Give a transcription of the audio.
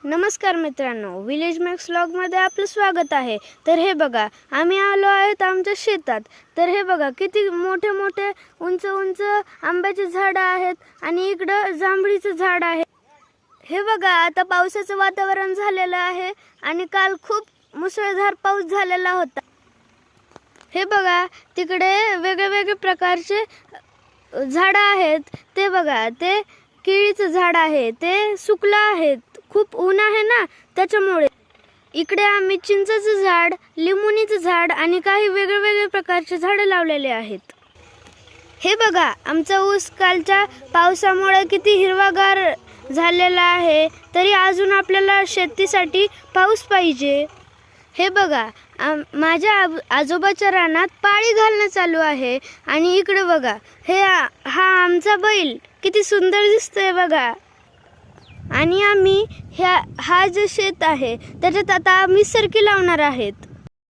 नमस्कार मित्रांनो, village max व्लॉगमध्ये आपलं स्वागत आहे। तर हे बघा, आम्ही आलो आहेत आमच्या शेतात। तर हे बघा, किती मोठे मोठे उंच उंच आंब्याचे झाड आहेत आणि इकडं जांभळीचं झाड आहे। हे बघा, आता पावसाचं वातावरण झालेलं आहे आणि काल खूप मुसळधार पाऊस झालेला होता। हे बघा, तिकडे वेगवेगळे प्रकारचे झाड आहेत। ते बघा, ते केळीचं झाड आहे, ते सुकलं आहे, खूप ऊन आहे ना त्याच्यामुळे। इकडे आम्ही चिंचेचं झाड, लिंबुनीचं झाड आणि काही वेगवेगळे प्रकारचे झाडे लावलेले आहेत। हे बघा, आमचा ऊस कालच्या पावसामुळे किती हिरवागार झालेला आहे, तरी अजून आपल्याला शेतीसाठी पाऊस पाहिजे। हे बघा, माझ्या आजोबाच्या रानात पाळी घालणं चालू आहे आणि इकडे बघा, हा आमचा बैल किती सुंदर दिसतोय बघा। आणि आम्ही हा जे शेत आहे त्याच्यात आता आम्ही सरकी लावणार आहेत।